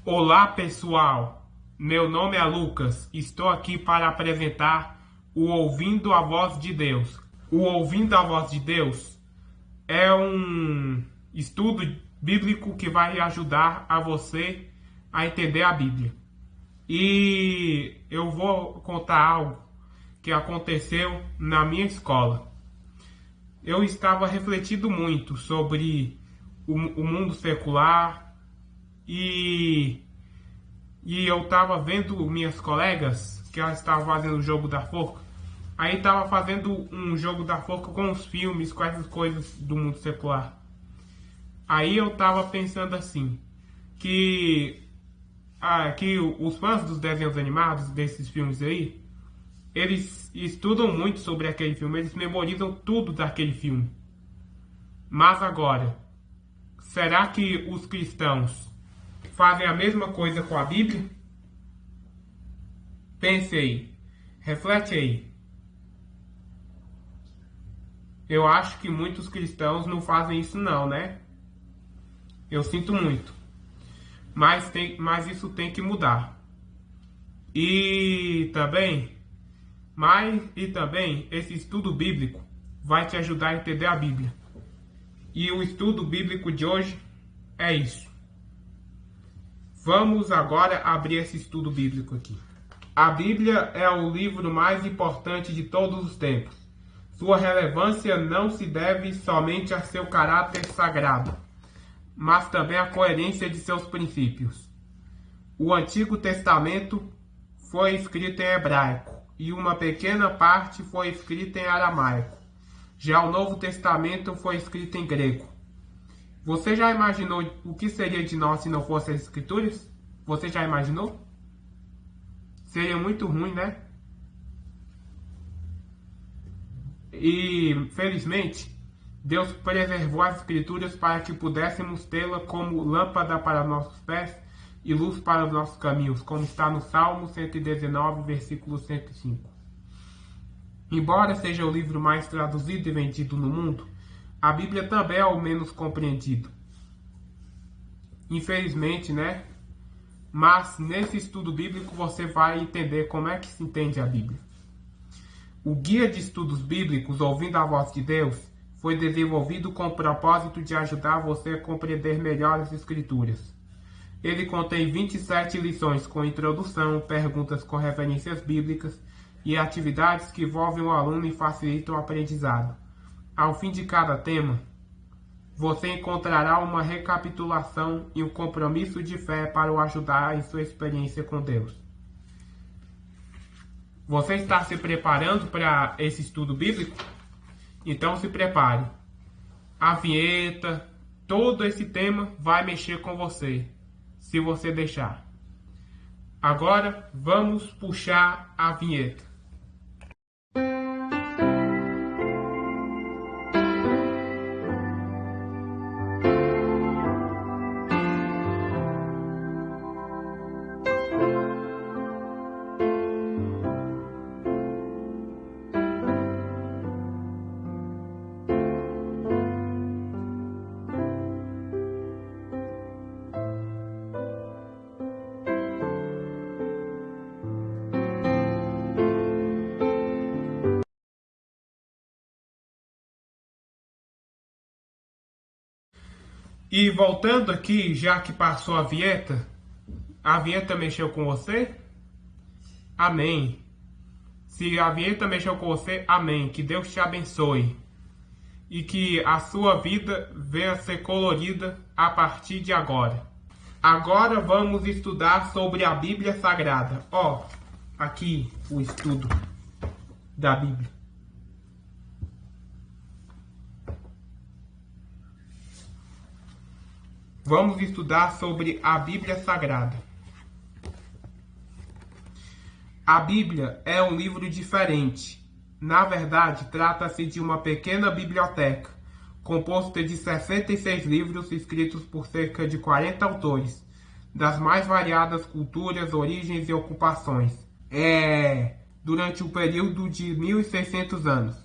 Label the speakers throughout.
Speaker 1: Olá pessoal, meu nome é Lucas, estou aqui para apresentar o Ouvindo a Voz de Deus. O Ouvindo a Voz de Deus é um estudo bíblico que vai ajudar a você a entender a Bíblia. E eu vou contar algo que aconteceu na minha escola. Eu estava refletindo muito sobre o mundo secular e E eu tava vendo minhas colegas que elas estavam fazendo o jogo da forca. Aí tava fazendo um jogo da forca com os filmes, com essas coisas do mundo secular. Aí eu tava pensando assim, que os fãs dos desenhos animados, desses filmes aí, eles estudam muito sobre aquele filme, eles memorizam tudo daquele filme. Mas agora, será que os cristãos fazem a mesma coisa com a Bíblia? Pense aí, reflete aí. Eu acho que muitos cristãos não fazem isso não, né? Eu sinto muito. Mas isso tem que mudar. E também, e também esse estudo bíblico vai te ajudar a entender a Bíblia. E o estudo bíblico de hoje é isso. Vamos agora abrir esse estudo bíblico aqui. A Bíblia é o livro mais importante de todos os tempos. Sua relevância não se deve somente a seu caráter sagrado, mas também à coerência de seus princípios. O Antigo Testamento foi escrito em hebraico e uma pequena parte foi escrita em aramaico. Já o Novo Testamento foi escrito em grego. Você já imaginou o que seria de nós se não fossem as Escrituras? Você já imaginou? Seria muito ruim, né? E, felizmente, Deus preservou as Escrituras para que pudéssemos tê-la como lâmpada para nossos pés e luz para os nossos caminhos, como está no Salmo 119, versículo 105. Embora seja o livro mais traduzido e vendido no mundo, a Bíblia também é o menos compreendido. Infelizmente, né? Mas nesse estudo bíblico você vai entender como é que se entende a Bíblia. O Guia de Estudos Bíblicos Ouvindo a Voz de Deus foi desenvolvido com o propósito de ajudar você a compreender melhor as Escrituras. Ele contém 27 lições com introdução, perguntas com referências bíblicas e atividades que envolvem o aluno e facilitam o aprendizado. Ao fim de cada tema, você encontrará uma recapitulação e um compromisso de fé para o ajudar em sua experiência com Deus. Você está se preparando para esse estudo bíblico? Então se prepare. A vinheta, todo esse tema vai mexer com você, se você deixar. Agora vamos puxar a vinheta. E voltando aqui, já que passou a vinheta mexeu com você? Amém. Se a vinheta mexeu com você, amém. Que Deus te abençoe. E que a sua vida venha a ser colorida a partir de agora. Agora vamos estudar sobre a Bíblia Sagrada. Ó, aqui o estudo da Bíblia. Vamos estudar sobre a Bíblia Sagrada. A Bíblia é um livro diferente. Na verdade, trata-se de uma pequena biblioteca, composta de 66 livros escritos por cerca de 40 autores, das mais variadas culturas, origens e ocupações. Durante o período de 1600 anos.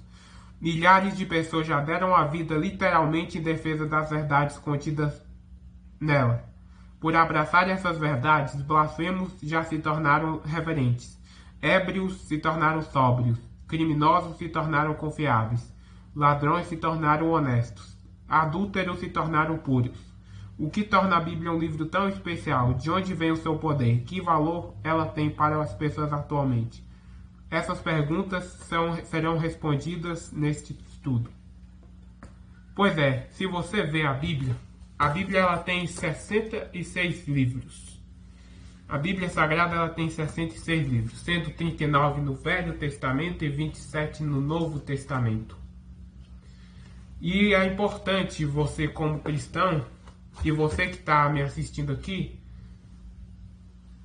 Speaker 1: Milhares de pessoas já deram a vida literalmente em defesa das verdades contidas nela. Por abraçar essas verdades, blasfemos já se tornaram reverentes. Ébrios se tornaram sóbrios. Criminosos se tornaram confiáveis. Ladrões se tornaram honestos. Adúlteros se tornaram puros. O que torna a Bíblia um livro tão especial? De onde vem o seu poder? Que valor ela tem para as pessoas atualmente? Essas perguntas serão respondidas neste estudo. Pois é, se você vê a Bíblia ela tem 66 livros. A Bíblia Sagrada ela tem 66 livros, sendo 39 no Velho Testamento e 27 no Novo Testamento. E é importante você, como cristão, e você que está me assistindo aqui,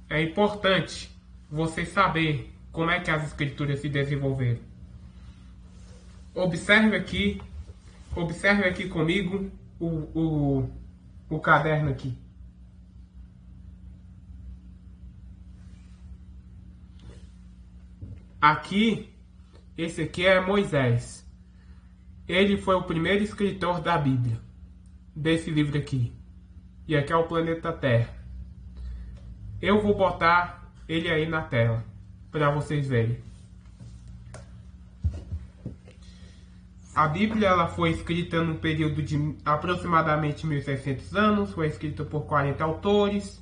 Speaker 1: é importante você saber como é que as Escrituras se desenvolveram. Observe aqui comigo o caderno aqui. Aqui, esse aqui é Moisés. Ele foi o primeiro escritor da Bíblia, desse livro aqui. E aqui é o planeta Terra. Eu vou botar ele aí na tela, para vocês verem. A Bíblia ela foi escrita num período de aproximadamente 1.600 anos. Foi escrita por 40 autores.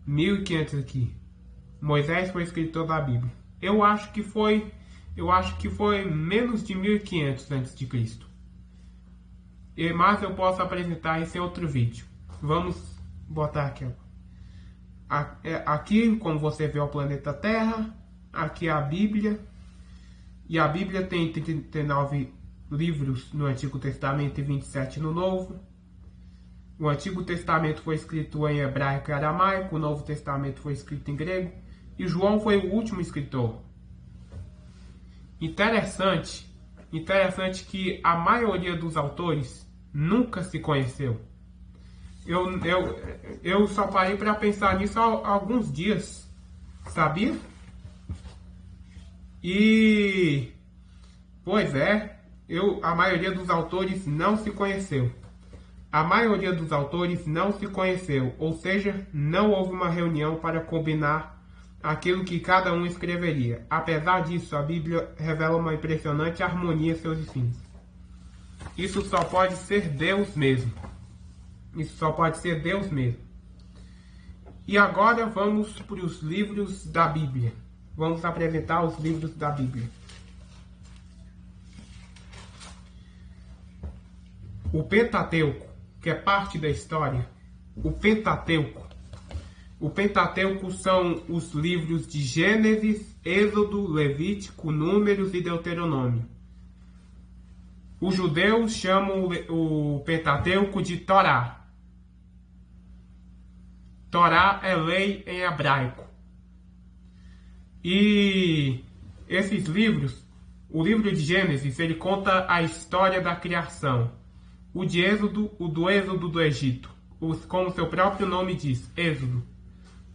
Speaker 1: 1.500 aqui. Moisés foi escritor da Bíblia. Eu acho que foi menos de 1.500 antes de Cristo. Mas eu posso apresentar esse outro vídeo. Vamos botar aqui. Aqui, como você vê, é o planeta Terra. Aqui é a Bíblia. E a Bíblia tem 39 livros no Antigo Testamento e 27 no Novo. O Antigo Testamento foi escrito em hebraico e aramaico. O Novo Testamento foi escrito em grego. E João foi o último escritor. Interessante que a maioria dos autores nunca se conheceu. Eu só parei para pensar nisso há alguns dias, sabia? E pois é, a maioria dos autores não se conheceu. A maioria dos autores não se conheceu, ou seja, não houve uma reunião para combinar aquilo que cada um escreveria. Apesar disso, a Bíblia revela uma impressionante harmonia em seus ensinos. Isso só pode ser Deus mesmo. Isso só pode ser Deus mesmo. E agora vamos para os livros da Bíblia. Vamos apresentar os livros da Bíblia. O Pentateuco, que é parte da história, o Pentateuco são os livros de Gênesis, Êxodo, Levítico, Números e Deuteronômio. Os judeus chamam o Pentateuco de Torá. Torá é lei em hebraico. E esses livros, o livro de Gênesis, ele conta a história da criação. O de Êxodo, o do Êxodo do Egito, como seu próprio nome diz, Êxodo.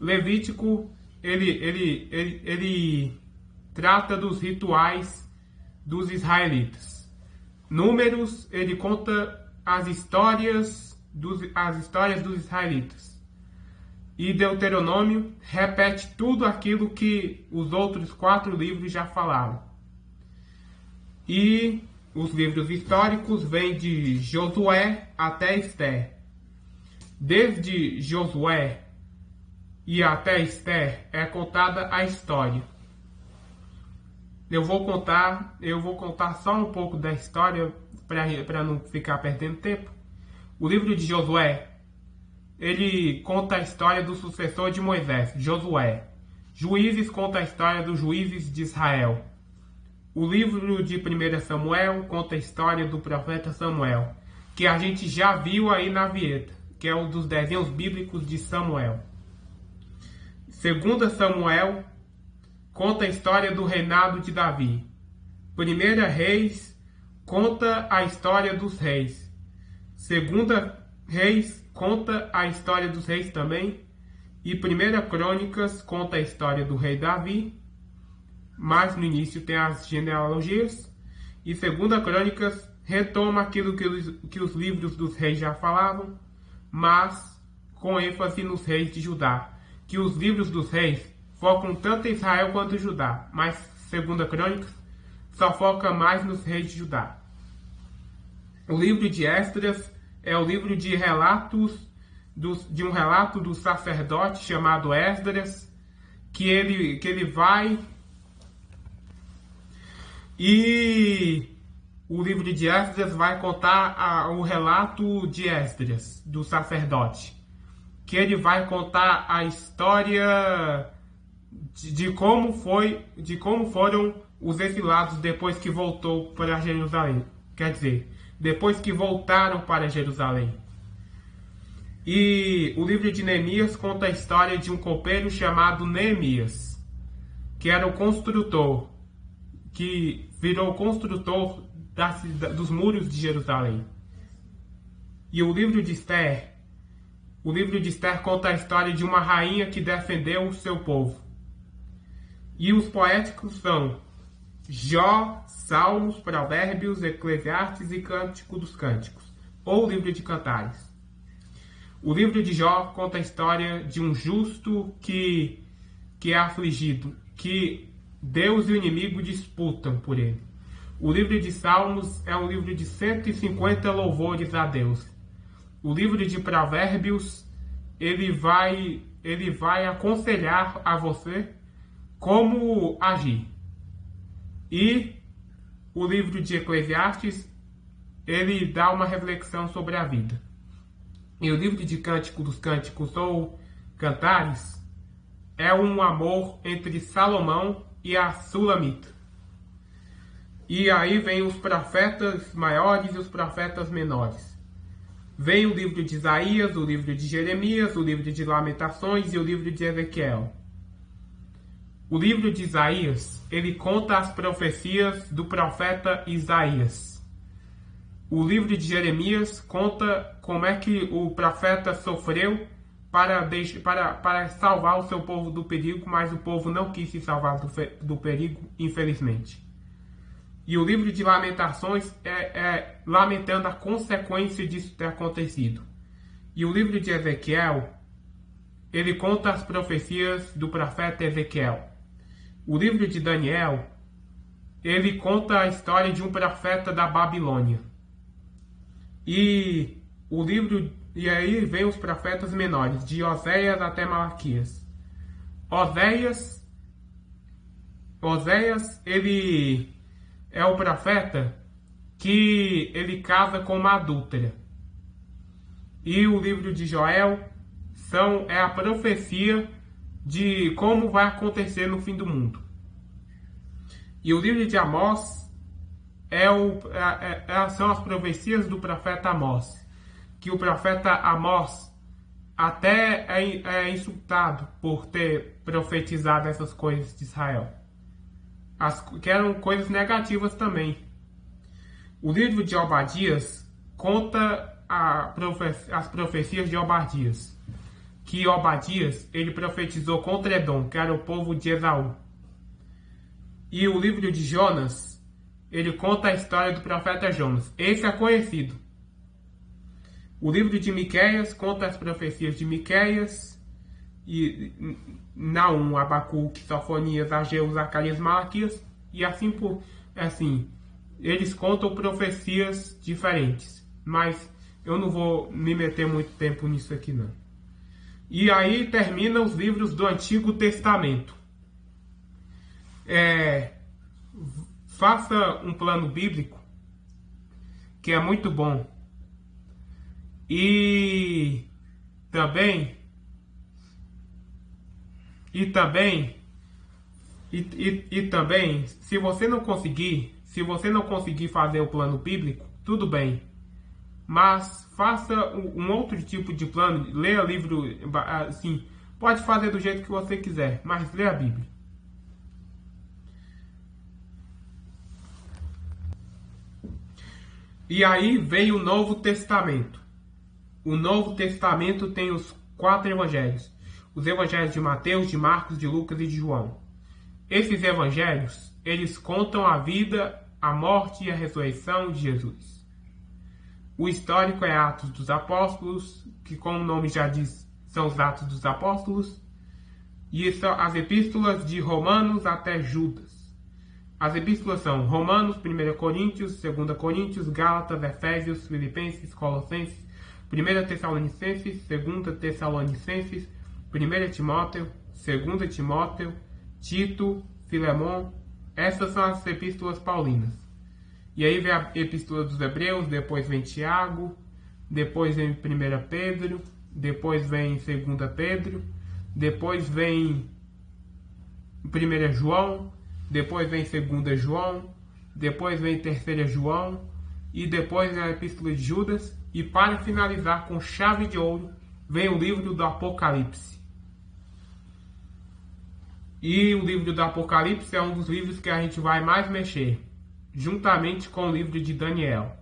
Speaker 1: Levítico, ele trata dos rituais dos israelitas. Números, ele conta as histórias dos israelitas. E Deuteronômio repete tudo aquilo que os outros 4 livros já falaram. E os livros históricos vêm de Josué até Esther. Desde Josué e até Esther é contada a história. Eu vou contar só um pouco da história para não ficar perdendo tempo. O livro de Josué, ele conta a história do sucessor de Moisés, Josué. Juízes conta a história dos juízes de Israel. O livro de 1 Samuel conta a história do profeta Samuel, que a gente já viu aí na vinheta, que é um dos desenhos bíblicos de Samuel. 2 Samuel conta a história do reinado de Davi. 1 Reis conta a história dos reis. 2 Reis conta a história dos reis também. E 1 Crônicas conta a história do rei Davi. Mas no início tem as genealogias. E 2 Crônicas retoma aquilo que os livros dos reis já falavam, mas com ênfase nos reis de Judá, que os livros dos reis focam tanto em Israel quanto em Judá, mas Segunda Crônicas só foca mais nos reis de Judá. O livro de Esdras é o livro de relatos de um relato do sacerdote chamado Esdras, que ele vai, e o livro de Esdras vai contar o relato de Esdras, do sacerdote, que ele vai contar a história de como foram os exilados depois que voltou para Jerusalém. Quer dizer, depois que voltaram para Jerusalém. E o livro de Neemias conta a história de um copeiro chamado Neemias, que era o construtor, que virou construtor dos muros de Jerusalém. E o livro de Esther conta a história de uma rainha que defendeu o seu povo. E os poéticos são Jó, Salmos, Provérbios, Eclesiastes e Cântico dos Cânticos, ou livro de Cantares. O livro de Jó conta a história de um justo que é afligido, que Deus e o inimigo disputam por ele. O livro de Salmos é um livro de 150 louvores a Deus. O livro de Provérbios, ele vai aconselhar a você como agir. E o livro de Eclesiastes, ele dá uma reflexão sobre a vida. E o livro de Cântico dos Cânticos, ou Cantares, é um amor entre Salomão e a Sulamita. E aí vem os profetas maiores e os profetas menores. Vem o livro de Isaías, o livro de Jeremias, o livro de Lamentações e o livro de Ezequiel. O livro de Isaías, ele conta as profecias do profeta Isaías. O livro de Jeremias conta como é que o profeta sofreu para salvar o seu povo do perigo, mas o povo não quis se salvar do perigo, infelizmente. E o livro de Lamentações é lamentando a consequência disso ter acontecido. E o livro de Ezequiel, ele conta as profecias do profeta Ezequiel. O livro de Daniel, ele conta a história de um profeta da Babilônia. E aí vem os profetas menores, de Oséias até Malaquias. Oséias, ele é o profeta que ele casa com uma adúltera. E o livro de Joel é a profecia de como vai acontecer no fim do mundo. E o livro de Amós são as profecias do profeta Amós, que o profeta Amós até é insultado por ter profetizado essas coisas de Israel, que eram coisas negativas também. O livro de Obadias conta as profecias de Obadias, que Obadias ele profetizou contra Edom, que era o povo de Esaú. E o livro de Jonas, ele conta a história do profeta Jonas. Esse é conhecido. O livro de Miqueias conta as profecias de Miqueias, e Naum, Abacuque, Sofonias, Ageu, Zacarias, Malaquias, e assim, eles contam profecias diferentes. Mas eu não vou me meter muito tempo nisso aqui, não. E aí termina os livros do Antigo Testamento. Faça um plano bíblico, que é muito bom. E também, se você não conseguir fazer o plano bíblico, tudo bem. Mas faça um outro tipo de plano, leia livro, assim, pode fazer do jeito que você quiser, mas leia a Bíblia. E aí vem o Novo Testamento. O Novo Testamento tem os 4 evangelhos. Os evangelhos de Mateus, de Marcos, de Lucas e de João. Esses evangelhos, eles contam a vida, a morte e a ressurreição de Jesus. O histórico é Atos dos Apóstolos, que como o nome já diz, são os Atos dos Apóstolos, e são as epístolas de Romanos até Judas. As epístolas são Romanos, 1 Coríntios, 2 Coríntios, Gálatas, Efésios, Filipenses, Colossenses, 1 Tessalonicenses, 2 Tessalonicenses, 1 Timóteo, 2 Timóteo, Tito, Filemon. Essas são as epístolas paulinas. E aí vem a epístola dos Hebreus, depois vem Tiago, depois vem 1 Pedro, depois vem 2 Pedro, depois vem 1 João, depois vem 2 João, depois vem 3 João, e depois vem a epístola de Judas, e para finalizar com chave de ouro, vem o livro do Apocalipse. E o livro do Apocalipse é um dos livros que a gente vai mais mexer, juntamente com o livro de Daniel.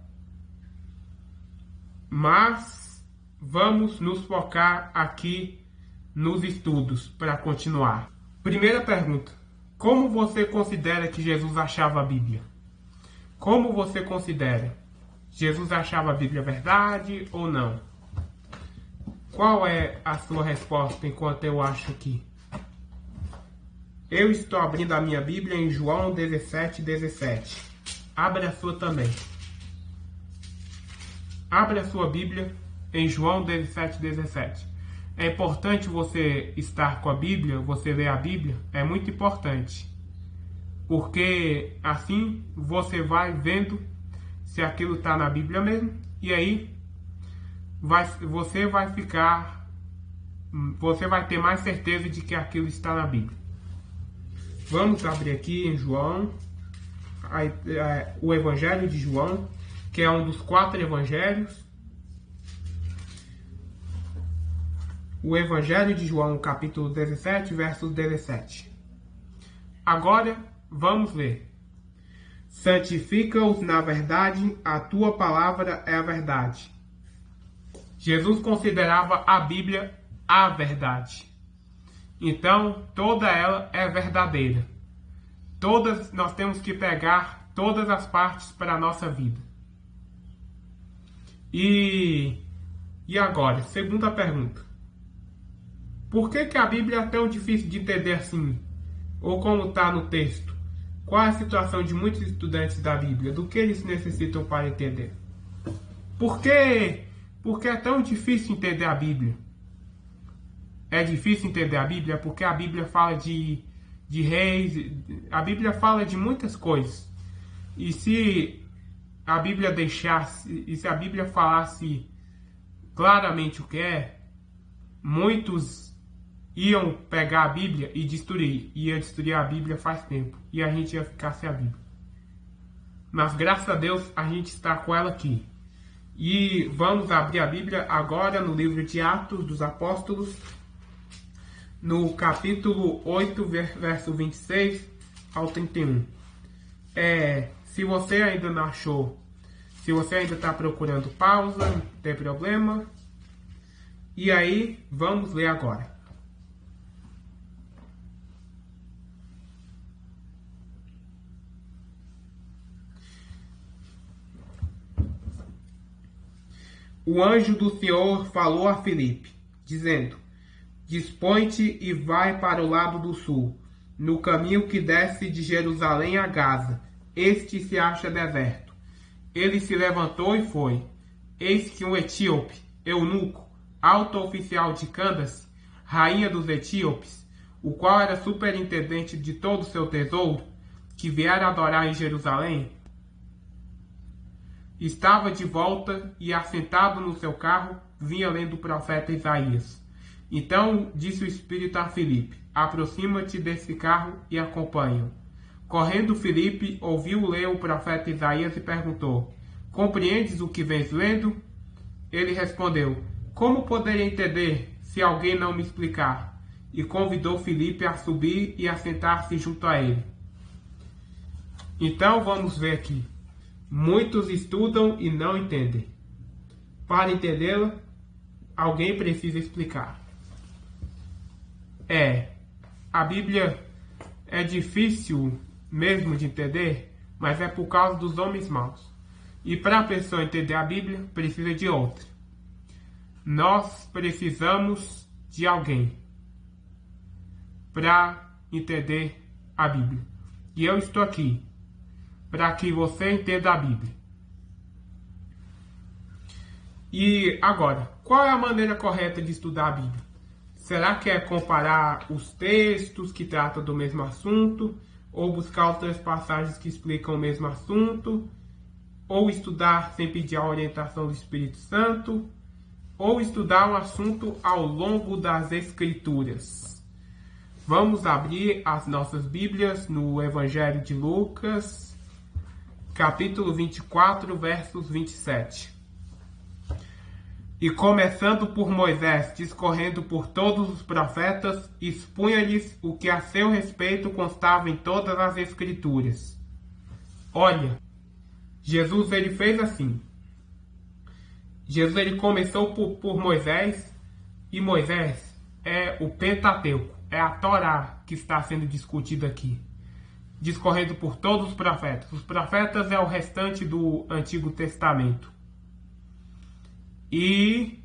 Speaker 1: Mas vamos nos focar aqui nos estudos para continuar. Primeira pergunta: como você considera que Jesus achava a Bíblia? Como você considera? Jesus achava a Bíblia verdade ou não? Qual é a sua resposta enquanto eu acho aqui? Eu estou abrindo a minha Bíblia em João 17:17. Abra a sua também. Abra a sua Bíblia em João 17:17. É importante você estar com a Bíblia, você ler a Bíblia, é muito importante. Porque assim você vai vendo se aquilo está na Bíblia mesmo, e aí você vai ter mais certeza de que aquilo está na Bíblia. Vamos abrir aqui em João, o Evangelho de João, que é um dos 4 evangelhos. O Evangelho de João, capítulo 17, versos 17. Agora, vamos ler. Santifica-os na verdade, a tua palavra é a verdade. Jesus considerava a Bíblia a verdade. Então, toda ela é verdadeira. Nós temos que pegar todas as partes para a nossa vida. E agora, segunda pergunta. Por que a Bíblia é tão difícil de entender assim? Ou como está no texto? Qual é a situação de muitos estudantes da Bíblia? Do que eles necessitam para entender? Por que é tão difícil entender a Bíblia? É difícil entender a Bíblia porque a Bíblia fala de reis, a Bíblia fala de muitas coisas. E se a Bíblia se a Bíblia falasse claramente o que é, muitos iam pegar a Bíblia e ia destruir a Bíblia faz tempo, e a gente ia ficar sem a Bíblia. Mas graças a Deus a gente está com ela aqui. E vamos abrir a Bíblia agora no livro de Atos dos Apóstolos, no capítulo 8, verso 26 ao 31. Se você ainda não achou, se você ainda está procurando pausa, não tem problema. E aí, vamos ler agora. O anjo do Senhor falou a Filipe, dizendo: Dispõe-te e vai para o lado do sul, no caminho que desce de Jerusalém a Gaza. Este se acha deserto. Ele se levantou e foi. Eis que um etíope, eunuco, alto oficial de Candace, rainha dos etíopes, o qual era superintendente de todo o seu tesouro, que viera adorar em Jerusalém, estava de volta e, assentado no seu carro, vinha lendo o profeta Isaías. Então disse o Espírito a Filipe: Aproxima-te desse carro e acompanha-o. Correndo Filipe, ouviu ler o profeta Isaías e perguntou: Compreendes o que vens lendo? Ele respondeu: Como poderei entender se alguém não me explicar? E convidou Filipe a subir e a sentar-se junto a ele. Então vamos ver aqui. Muitos estudam e não entendem. Para entendê-la, alguém precisa explicar. A Bíblia é difícil mesmo de entender, mas é por causa dos homens maus. E para a pessoa entender a Bíblia, precisa de outra. Nós precisamos de alguém para entender a Bíblia. E eu estou aqui para que você entenda a Bíblia. E agora, qual é a maneira correta de estudar a Bíblia? Será que é comparar os textos que tratam do mesmo assunto? Ou buscar outras passagens que explicam o mesmo assunto? Ou estudar sem pedir a orientação do Espírito Santo? Ou estudar um assunto ao longo das Escrituras? Vamos abrir as nossas Bíblias no Evangelho de Lucas, capítulo 24, versos 27. E começando por Moisés, discorrendo por todos os profetas, expunha-lhes o que a seu respeito constava em todas as Escrituras. Olha, Jesus ele fez assim. Jesus ele começou por Moisés, e Moisés é o Pentateuco, é a Torá que está sendo discutida aqui. Discorrendo por todos os profetas. Os profetas é o restante do Antigo Testamento. E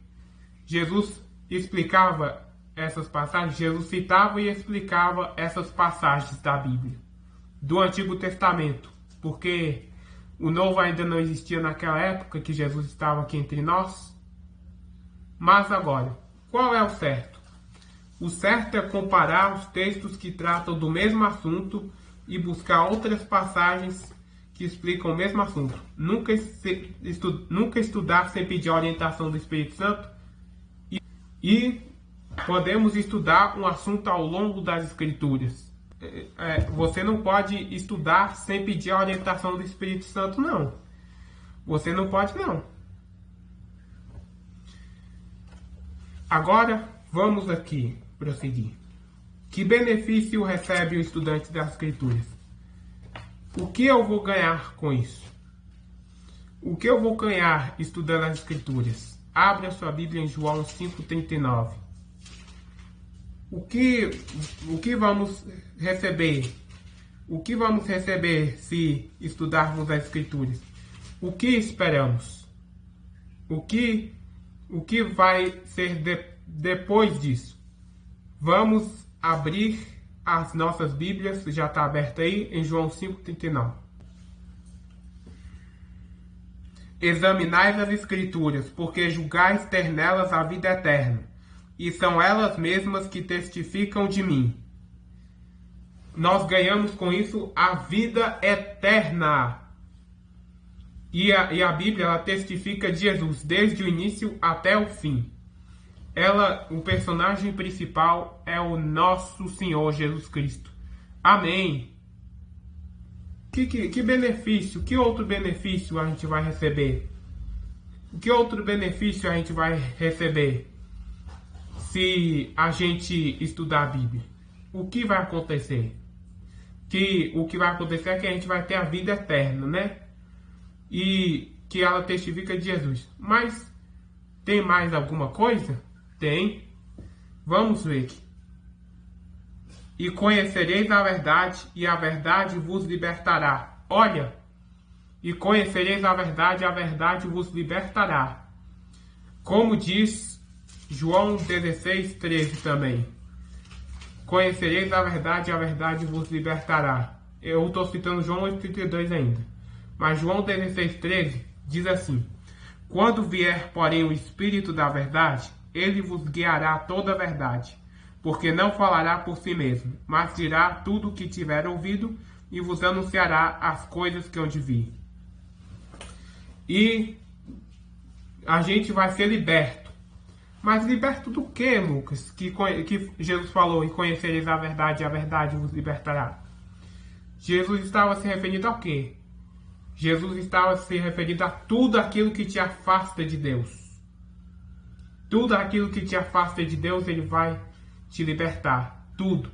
Speaker 1: Jesus explicava essas passagens, Jesus citava e explicava essas passagens da Bíblia, do Antigo Testamento, porque o Novo ainda não existia naquela época que Jesus estava aqui entre nós. Mas agora, qual é o certo? O certo é comparar os textos que tratam do mesmo assunto e buscar outras passagens que explicam o mesmo assunto. Nunca estudar sem pedir a orientação do Espírito Santo. E podemos estudar um assunto ao longo das Escrituras. Você não pode estudar sem pedir a orientação do Espírito Santo, não. Você não pode, não. Agora, vamos aqui prosseguir. Que benefício recebe o estudante das Escrituras? O que eu vou ganhar com isso? O que eu vou ganhar estudando as Escrituras? Abra a sua Bíblia em João 5,39. O que vamos receber? O que vamos receber se estudarmos as Escrituras? O que esperamos? O que vai ser depois disso? Vamos abrir as nossas Bíblias, já está aberta aí, em João 5,39. Examinais as Escrituras, porque julgais ter nelas a vida eterna, e são elas mesmas que testificam de mim. Nós ganhamos com isso a vida eterna. E a Bíblia ela testifica de Jesus desde o início até o fim. O personagem principal é o nosso Senhor Jesus Cristo. Amém. Que benefício, que outro benefício a gente vai receber? Que outro benefício a gente vai receber se a gente estudar a Bíblia? O que vai acontecer? O que vai acontecer é que a gente vai ter a vida eterna, né? E que ela testifica de Jesus. Mas tem mais alguma coisa? Tem. Vamos ver aqui. E conhecereis a verdade, e a verdade vos libertará. Olha, e conhecereis a verdade vos libertará. Como diz João 16,13 também. Conhecereis a verdade vos libertará. Eu estou citando João 8,32 ainda. Mas João 16,13 diz assim: Quando vier, porém, o Espírito da verdade, ele vos guiará a toda a verdade, porque não falará por si mesmo, mas dirá tudo o que tiver ouvido e vos anunciará as coisas que hão de vir. E a gente vai ser liberto. Mas liberto do que, Lucas? Que Jesus falou, e conhecereis a verdade vos libertará. Jesus estava se referindo ao quê? Jesus estava se referindo a tudo aquilo que te afasta de Deus. Tudo aquilo que te afasta de Deus, ele vai te libertar. Tudo.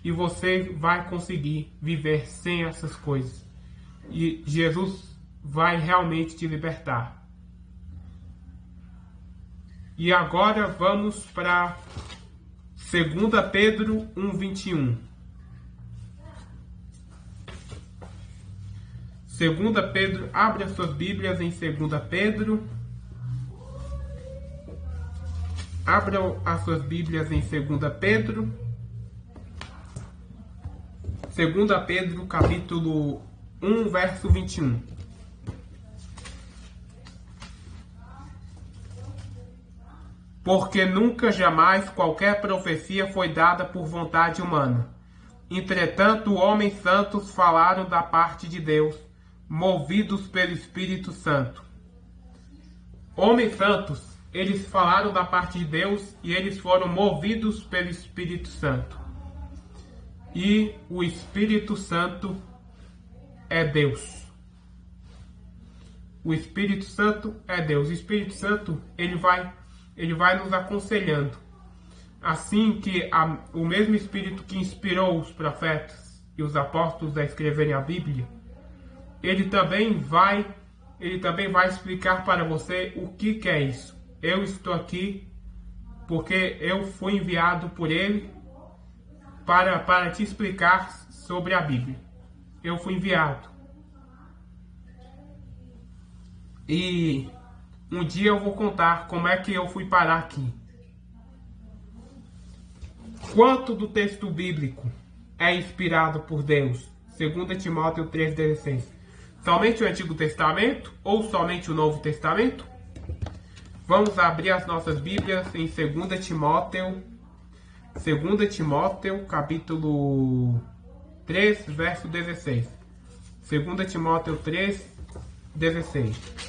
Speaker 1: E você vai conseguir viver sem essas coisas. E Jesus vai realmente te libertar. E agora vamos para 2 Pedro 1,21. 2 Pedro, abre as suas Bíblias em 2 Pedro, Abram as suas Bíblias em 2 Pedro. 2 Pedro, capítulo 1, verso 21. Porque nunca jamais qualquer profecia foi dada por vontade humana. Entretanto, homens santos falaram da parte de Deus, movidos pelo Espírito Santo. Homens santos, eles falaram da parte de Deus e eles foram movidos pelo Espírito Santo. E o Espírito Santo é Deus. O Espírito Santo é Deus. O Espírito Santo, ele vai nos aconselhando. Assim que o mesmo Espírito que inspirou os profetas e os apóstolos a escreverem a Bíblia, ele também vai explicar para você o que é isso. Eu estou aqui porque eu fui enviado por ele para te explicar sobre a Bíblia. Eu fui enviado. E um dia eu vou contar como é que eu fui parar aqui. Quanto do texto bíblico é inspirado por Deus? 2 Timóteo 3,16. Somente o Antigo Testamento ou somente o Novo Testamento? Vamos abrir as nossas Bíblias em 2 Timóteo, capítulo 3, verso 16. 2 Timóteo 3, 16.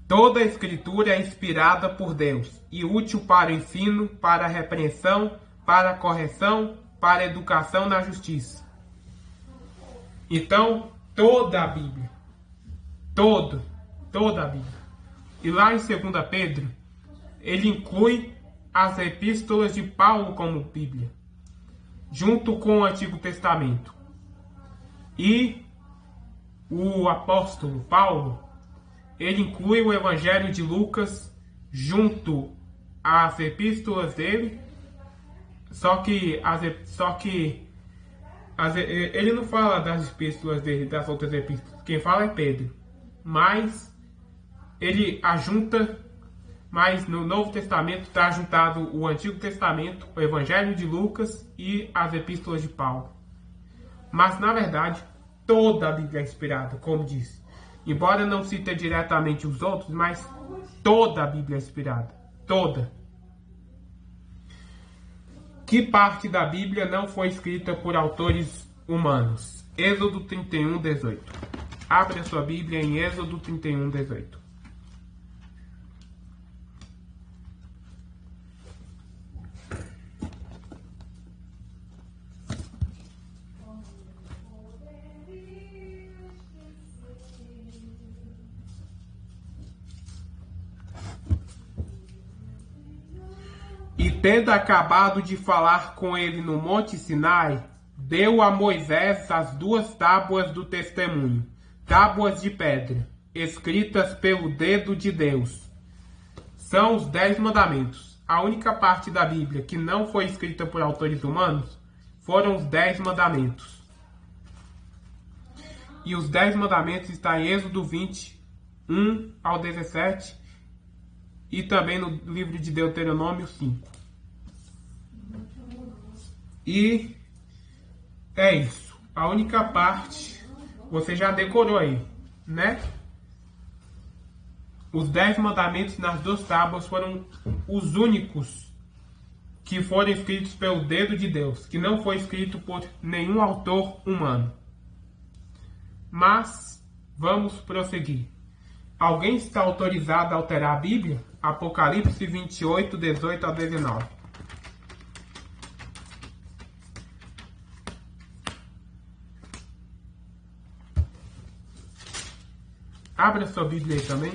Speaker 1: Toda a Escritura é inspirada por Deus e útil para o ensino, para a repreensão, para a correção, para a educação na justiça. Então, toda a Bíblia. Toda a Bíblia. E lá em 2 Pedro, ele inclui as epístolas de Paulo como Bíblia, junto com o Antigo Testamento. E o apóstolo Paulo, ele inclui o Evangelho de Lucas junto às epístolas dele, só que ele não fala das epístolas dele, das outras epístolas. Quem fala é Pedro. Mas ele ajunta, mas no Novo Testamento está ajuntado o Antigo Testamento, o Evangelho de Lucas e as epístolas de Paulo. Mas na verdade, toda a Bíblia é inspirada, como disse. Embora não cite diretamente os outros, mas toda a Bíblia é inspirada. Toda. Que parte da Bíblia não foi escrita por autores humanos? Êxodo 31, 18. Abre a sua Bíblia em Êxodo 31, 18. E tendo acabado de falar com ele no Monte Sinai, deu a Moisés as 2 tábuas do testemunho, tábuas de pedra, escritas pelo dedo de Deus. São os 10 mandamentos. A única parte da Bíblia que não foi escrita por autores humanos foram os 10 mandamentos. E os 10 mandamentos estão em Êxodo 20, 1 ao 17, e também no livro de Deuteronômio 5. E é isso. A única parte você já decorou aí, né? Os 10 mandamentos nas 2 tábuas foram os únicos que foram escritos pelo dedo de Deus, que não foi escrito por nenhum autor humano. Mas vamos prosseguir. Alguém está autorizado a alterar a Bíblia? Apocalipse 28, 18 a 19. Abra sua Bíblia aí também.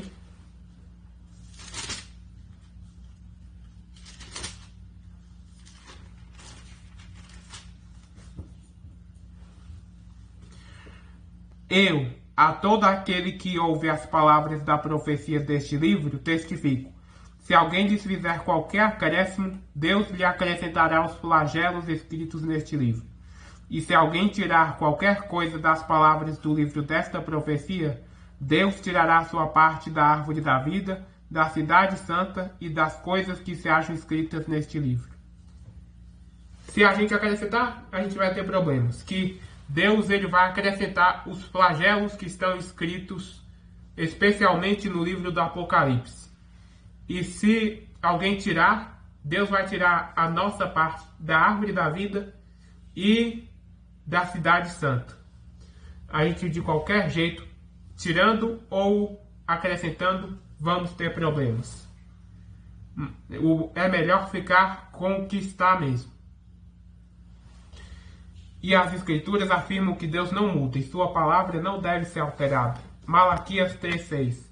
Speaker 1: Eu, a todo aquele que ouve as palavras da profecia deste livro, testifico. Se alguém lhes fizer qualquer acréscimo, Deus lhe acrescentará os flagelos escritos neste livro. E se alguém tirar qualquer coisa das palavras do livro desta profecia, Deus tirará sua parte da árvore da vida, da cidade santa e das coisas que se acham escritas neste livro. Se a gente acrescentar, a gente vai ter problemas. Que Deus ele vai acrescentar os flagelos que estão escritos especialmente no livro do Apocalipse. E se alguém tirar, Deus vai tirar a nossa parte da árvore da vida e da cidade santa. A gente, de qualquer jeito, tirando ou acrescentando, vamos ter problemas. É melhor ficar com o que está mesmo. E as escrituras afirmam que Deus não muda e sua palavra não deve ser alterada. Malaquias 3:6.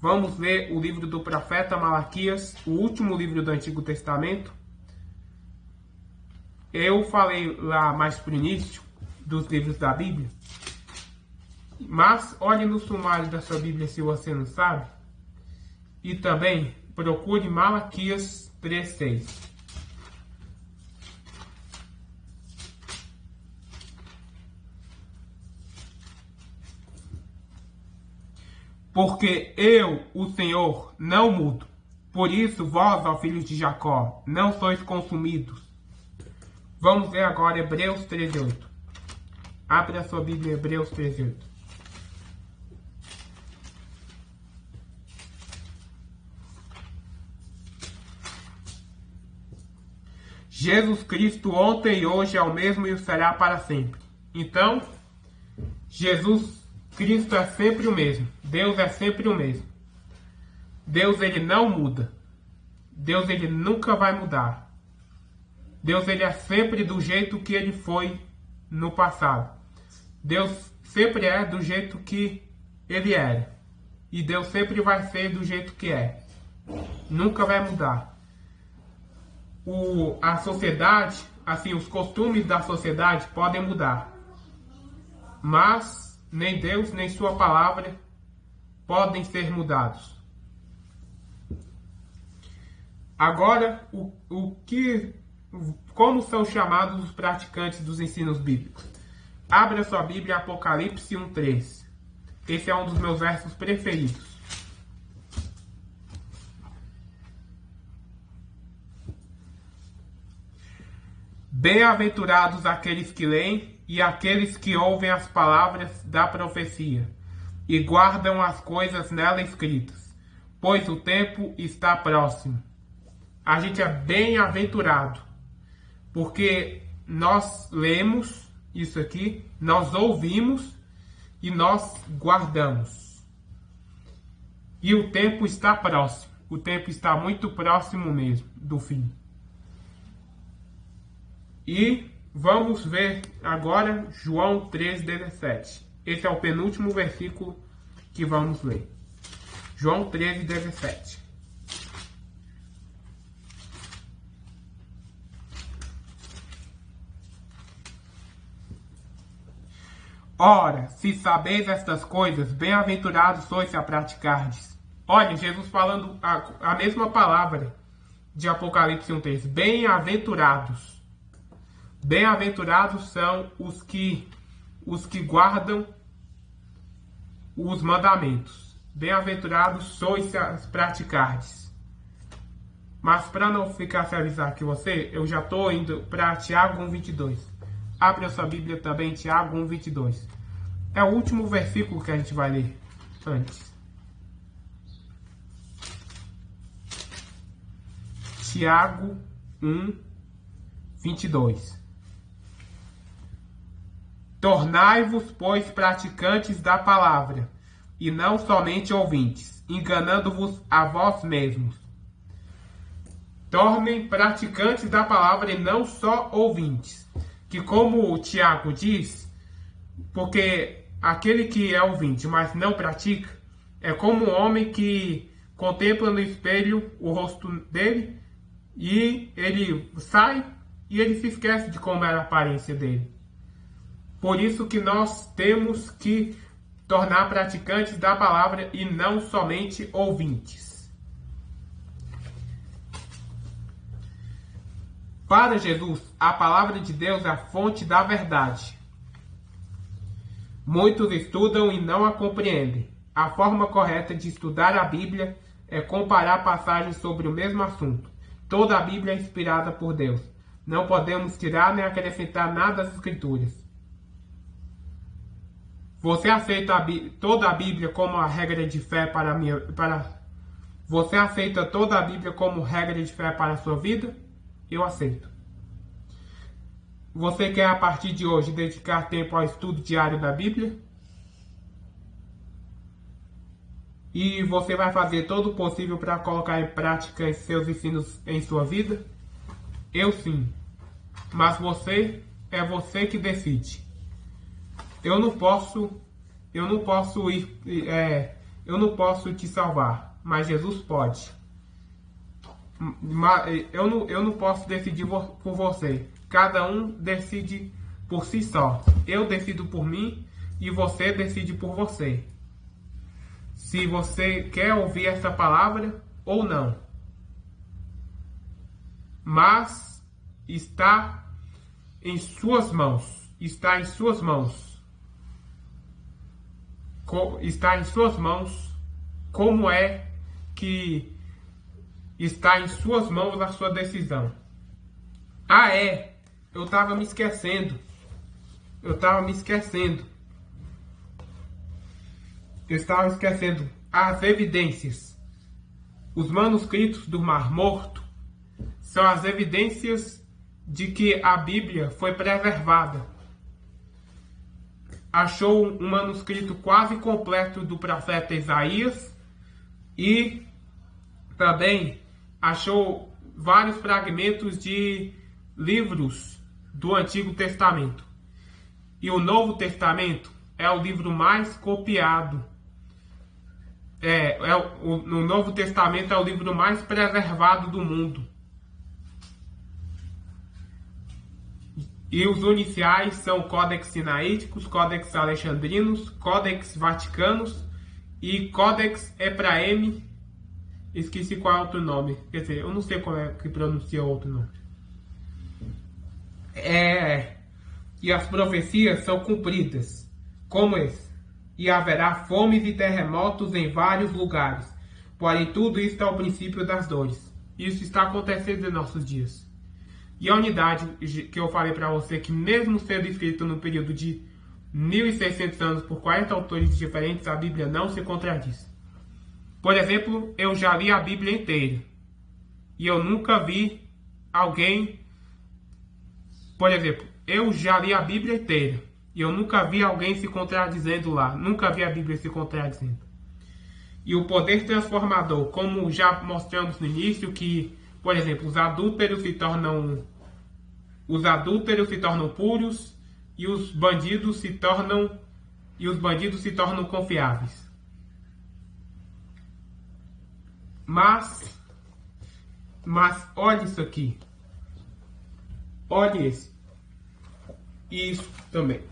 Speaker 1: Vamos ler o livro do profeta Malaquias, o último livro do Antigo Testamento. Eu falei lá mais pro início dos livros da Bíblia. Mas olhe no sumário da sua Bíblia se você não sabe. E também procure Malaquias 3:6. Porque eu, o Senhor, não mudo. Por isso, vós, ó filhos de Jacó, não sois consumidos. Vamos ler agora Hebreus 13:8. Abre a sua Bíblia, Hebreus 13:8. Jesus Cristo ontem e hoje é o mesmo e o será para sempre. Então, Jesus Cristo é sempre o mesmo. Deus é sempre o mesmo. Deus ele não muda. Deus ele nunca vai mudar. Deus ele é sempre do jeito que ele foi no passado. Deus sempre é do jeito que ele era. E Deus sempre vai ser do jeito que é. Nunca vai mudar. A sociedade, assim, os costumes da sociedade podem mudar. Mas nem Deus, nem sua palavra podem ser mudados. Agora, como são chamados os praticantes dos ensinos bíblicos? Abra sua Bíblia, Apocalipse 1:3. Esse é um dos meus versos preferidos. Bem-aventurados aqueles que leem e aqueles que ouvem as palavras da profecia e guardam as coisas nela escritas, pois o tempo está próximo. A gente é bem-aventurado, porque nós lemos isso aqui, nós ouvimos e nós guardamos. E o tempo está próximo, o tempo está muito próximo mesmo do fim. E vamos ver agora João 3:17. Esse é o penúltimo versículo que vamos ler. João 13:17. Ora, se sabeis estas coisas, bem-aventurados sois se a praticardes. Olha, Jesus falando a mesma palavra de Apocalipse 1:3. Bem-aventurados. Bem-aventurados são os que guardam os mandamentos. Bem-aventurados sois se as praticardes. Mas para não ficar se avisar aqui você, eu já estou indo para Tiago 1:22. Abre a sua Bíblia também, Tiago 1:22. É o último versículo que a gente vai ler antes. Tiago 1:22. Tornai-vos, pois, praticantes da palavra, e não somente ouvintes, enganando-vos a vós mesmos. Tornem praticantes da palavra e não só ouvintes. Que como o Tiago diz, porque aquele que é ouvinte, mas não pratica, é como um homem que contempla no espelho o rosto dele, e ele sai e ele se esquece de como era a aparência dele. Por isso que nós temos que tornar praticantes da palavra e não somente ouvintes. Para Jesus, a palavra de Deus é a fonte da verdade. Muitos estudam e não a compreendem. A forma correta de estudar a Bíblia é comparar passagens sobre o mesmo assunto. Toda a Bíblia é inspirada por Deus. Não podemos tirar nem acrescentar nada às Escrituras. Você aceita toda a Bíblia como a regra de fé Você aceita toda a Bíblia como regra de fé para a sua vida? Eu aceito. Você quer, a partir de hoje, dedicar tempo ao estudo diário da Bíblia? E você vai fazer todo o possível para colocar em prática seus ensinos em sua vida? Eu sim. Mas é você que decide. Eu não posso te salvar, mas Jesus pode. Eu não posso decidir por você. Cada um decide por si só. Eu decido por mim e você decide por você. Se você quer ouvir essa palavra ou não. Mas está em suas mãos. Está em suas mãos. Está em suas mãos. Como é que está em suas mãos a sua decisão? Eu estava me esquecendo. As evidências. Os manuscritos do Mar Morto são as evidências de que a Bíblia foi preservada. Achou um manuscrito quase completo do profeta Isaías e também achou vários fragmentos de livros do Antigo Testamento. E o Novo Testamento é o livro mais copiado. No Novo Testamento é o livro mais preservado do mundo. E os iniciais são Codex Sinaíticos, Codex Alexandrinos, Codex Vaticanos e Codex Ephraemi. Esqueci qual é outro nome. Quer dizer, eu não sei qual é que pronuncia outro nome. E as profecias são cumpridas, como esse. E haverá fomes e terremotos em vários lugares. Porém, tudo isso é o princípio das dores. Isso está acontecendo em nossos dias. E a unidade que eu falei para você, que mesmo sendo escrito no período de 1.600 anos por 40 autores diferentes, a Bíblia não se contradiz. Por exemplo, eu já li a Bíblia inteira. E eu nunca vi alguém... Por exemplo, eu já li a Bíblia inteira. E eu nunca vi alguém se contradizendo lá. Nunca vi a Bíblia se contradizendo. E o poder transformador, como já mostramos no início, que, por exemplo, os adúlteros se tornam puros e os bandidos se tornam confiáveis. Mas olha isso aqui. Olha isso. Isso também.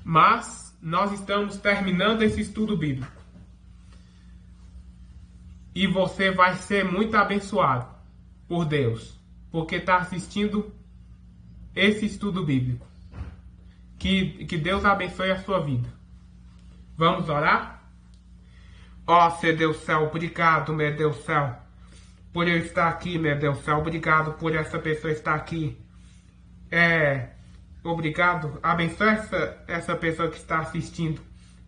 Speaker 1: Mas nós estamos terminando esse estudo bíblico. E você vai ser muito abençoado por Deus, porque está assistindo esse estudo bíblico. Que Deus abençoe a sua vida. Vamos orar? Ó, Senhor Deus do céu, obrigado, meu Deus do céu, por eu estar aqui, meu Deus do céu. Obrigado por essa pessoa estar aqui. Obrigado. Abençoe essa pessoa que está assistindo.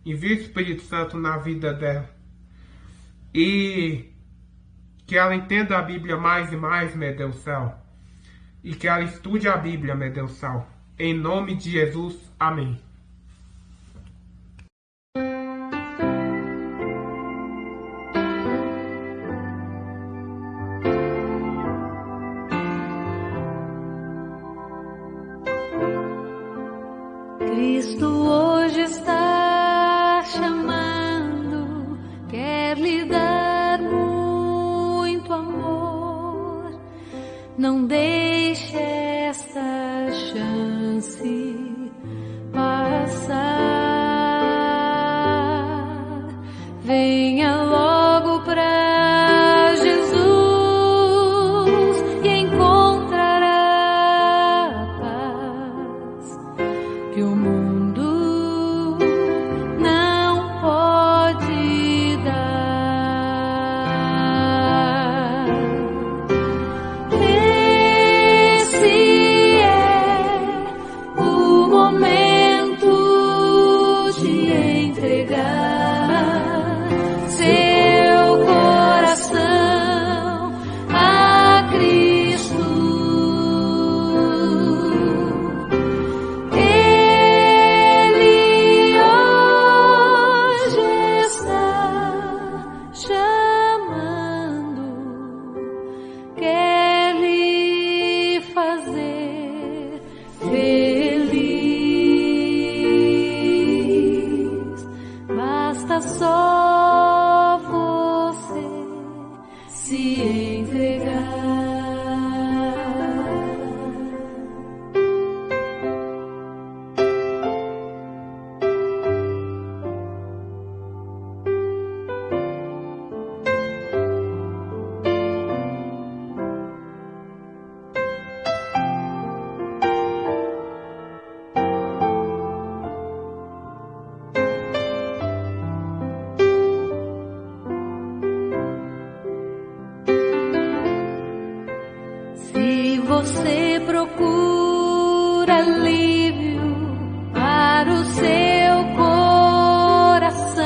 Speaker 1: Envie o Espírito Santo na vida dela. E que ela entenda a Bíblia mais e mais, meu Deus do céu. E que ela estude a Bíblia, meu Deus do céu. Em nome de Jesus. Amém.
Speaker 2: Cristo hoje está chamando, quer lhe dar muito amor. Não deixe esta chance passar. Venha você procura alívio para o seu coração,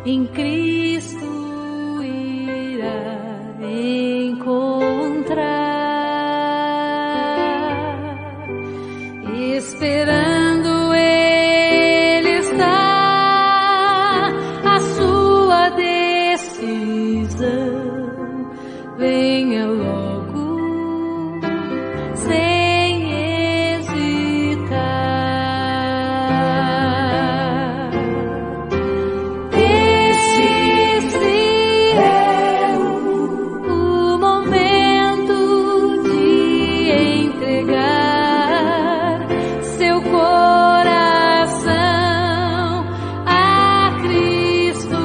Speaker 2: em Cristo irá encontrar, esperando Ele está a sua decisão. Venha logo, sem hesitar. Esse é o momento de entregar seu coração a Cristo.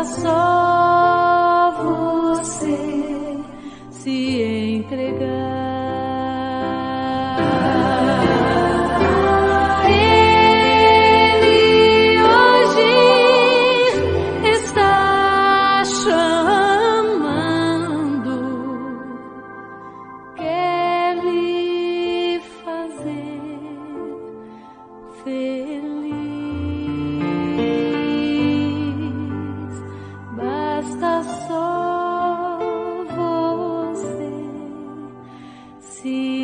Speaker 2: Só você se entregar. Ele hoje está chamando, quer lhe fazer feliz. Basta só você se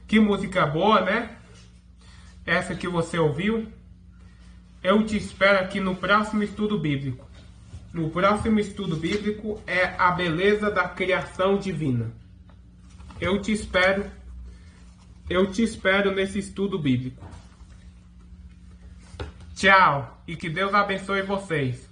Speaker 1: Que música boa, né? Essa que você ouviu. Eu te espero aqui no próximo estudo bíblico. No próximo estudo bíblico é a beleza da criação divina. Eu te espero nesse estudo bíblico. Tchau e que Deus abençoe vocês.